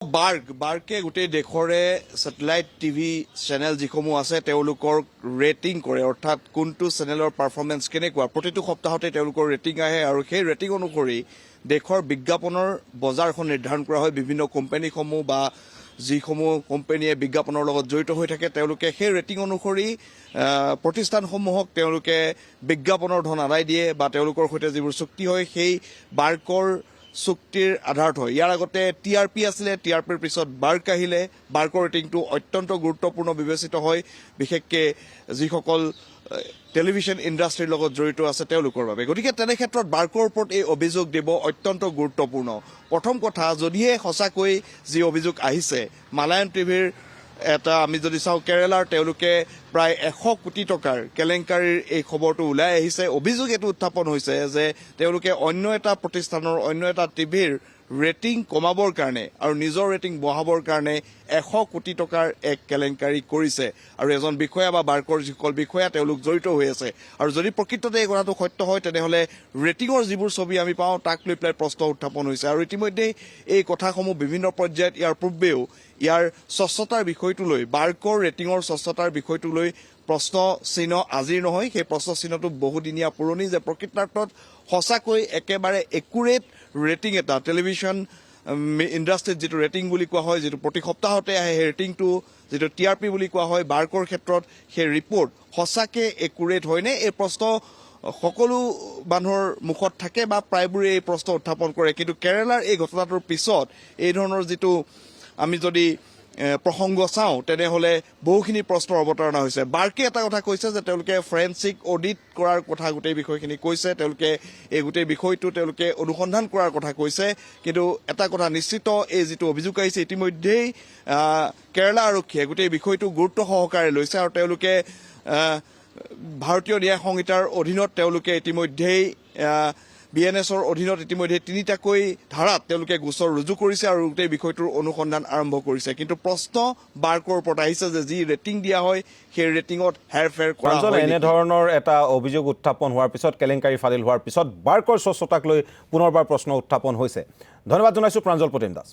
বাৰ্কে গোটেই দেশৰে satellite TV channel যিসমূহ আছে তেওঁলোকৰ ৰেটিং কৰে, অৰ্থাৎ কোনটো চেনেলৰ পাৰফৰ্মেঞ্চ কেনেকুৱা। প্ৰতিটো সপ্তাহতে তেওঁলোকৰ ৰেটিং আহে আৰু সেই ৰেটিং অনুসৰি দেশৰ বিজ্ঞাপনৰ বজাৰখন নিৰ্ধাৰণ কৰা হয়। বিভিন্ন কোম্পানীসমূহ বা যিসমূহ কোম্পানীয়ে বিজ্ঞাপনৰ লগত জড়িত হৈ থাকে তেওঁলোকে সেই ৰেটিং অনুসৰি প্ৰতিষ্ঠানসমূহক তেওঁলোকে বিজ্ঞাপনৰ ধন আদায় দিয়ে বা তেওঁলোকৰ সৈতে যিবোৰ চুক্তি হয় সেই বাৰ্কৰ চুক্তিৰ আধাৰত হয়। ইয়াৰ আগতে TRP আছিলে, TRPৰ পিছত বাৰ্ক আহিলে। বাৰ্কৰ ৰেটিংটো অত্যন্ত গুৰুত্বপূৰ্ণ বিবেচিত হয়, বিশেষকৈ যিসকল টেলিভিছন ইণ্ডাষ্ট্ৰীৰ লগত জড়িত আছে তেওঁলোকৰ বাবে। গতিকে তেনে ক্ষেত্ৰত বাৰ্কৰ ওপৰত এই অভিযোগ দিব অত্যন্ত গুৰুত্বপূৰ্ণ। প্ৰথম কথা, যদিহে সঁচাকৈ যি অভিযোগ আহিছে মালায়ান টিভিৰ এটা আমি যদি চাওঁ কেৰালাৰ তেওঁলোকে প্ৰায় 100 কোটি টকাৰ কেলেংকাৰীৰ এই খবৰটো ওলাই আহিছে। অভিযোগ এইটো উত্থাপন হৈছে যে তেওঁলোকে অন্য এটা প্ৰতিষ্ঠানৰ অন্য এটা টিভিৰ ৰেটিং কমাবৰ কাৰণে আৰু নিজৰ ৰেটিং বঢ়াবৰ কাৰণে 100 কোটি টকাৰ এক কেলেংকাৰী কৰিছে আৰু এজন বিষয়া বা বাৰ্কৰ যিসকল বিষয়া তেওঁলোক জড়িত হৈ আছে। আৰু যদি প্ৰকৃততে এই কথাটো সত্য হয় তেনেহ'লে ৰেটিঙৰ যিবোৰ ছবি আমি পাওঁ তাক লৈ পেলাই প্ৰশ্ন উত্থাপন হৈছে। আৰু ইতিমধ্যেই এই কথাসমূহ বিভিন্ন পৰ্যায়ত ইয়াৰ পূৰ্বেও ইয়াৰ স্বচ্ছতাৰ বিষয়টো লৈ বাৰ্কৰ ৰেটিঙৰ স্বচ্ছতাৰ বিষয়টো লৈ প্ৰশ্ন চিহ্ন আজিৰ নহয়, সেই প্ৰশ্ন চিহ্নটো বহুদিনীয়া পুৰণি যে প্ৰকৃতাৰ্থত সঁচাকৈ একেবাৰে একুৰেট ৰেটিং এটা টেলিভিছন ইণ্ডাষ্ট্ৰীত যিটো ৰেটিং বুলি কোৱা হয়, যিটো প্ৰতি সপ্তাহতে আহে সেই ৰেটিংটো যিটো TRP বুলি কোৱা হয়, বাৰ্কৰ ক্ষেত্ৰত সেই ৰিপৰ্ট সঁচাকৈ একুৰেট হয়নে? এই প্ৰশ্ন সকলো মানুহৰ মুখত থাকে বা প্ৰায়বোৰে এই প্ৰশ্ন উত্থাপন কৰে। কিন্তু কেৰালাৰ এই ঘটনাটোৰ পিছত এই ধৰণৰ যিটো আমি যদি প্ৰসংগ চাওঁ তেনেহ'লে বহুখিনি প্ৰশ্নৰ অৱতাৰণা হৈছে। বাৰ্কে এটা কথা কৈছে যে তেওঁলোকে ফৰেনচিক অডিট কৰাৰ কথা গোটেই বিষয়খিনি কৈছে, তেওঁলোকে এই গোটেই বিষয়টো তেওঁলোকে অনুসন্ধান কৰাৰ কথা কৈছে। কিন্তু এটা কথা নিশ্চিত, এই যিটো অভিযোগ আহিছে ইতিমধ্যেই কেৰালা আৰক্ষীয়ে গোটেই বিষয়টো গুৰুত্ব সহকাৰে লৈছে আৰু তেওঁলোকে ভাৰতীয় ন্যায় সংহিতাৰ অধীনত তেওঁলোকে ইতিমধ্যেই BNSৰ অধীনত ইতিমধ্যে 3টাকৈ ধাৰাত তেওঁলোকে গোচৰ ৰুজু কৰিছে আৰু গোটেই বিষয়টোৰ অনুসন্ধান আৰম্ভ কৰিছে। কিন্তু প্ৰশ্ন বাৰ্কৰ ওপৰত আহিছে যে যি ৰেটিং দিয়া হয় সেই ৰেটিঙত হেৰফেৰ কৰা হয়। এনেধৰণৰ এটা অভিযোগ উত্থাপন হোৱাৰ পিছত, কেলেংকাৰী ফাদিল হোৱাৰ পিছত বাৰ্কৰ স্বচ্ছতাক লৈ পুনৰবাৰ প্ৰশ্ন উত্থাপন হৈছে। ধন্যবাদ জনাইছোঁ প্ৰাঞ্জল প্ৰতিম দাস।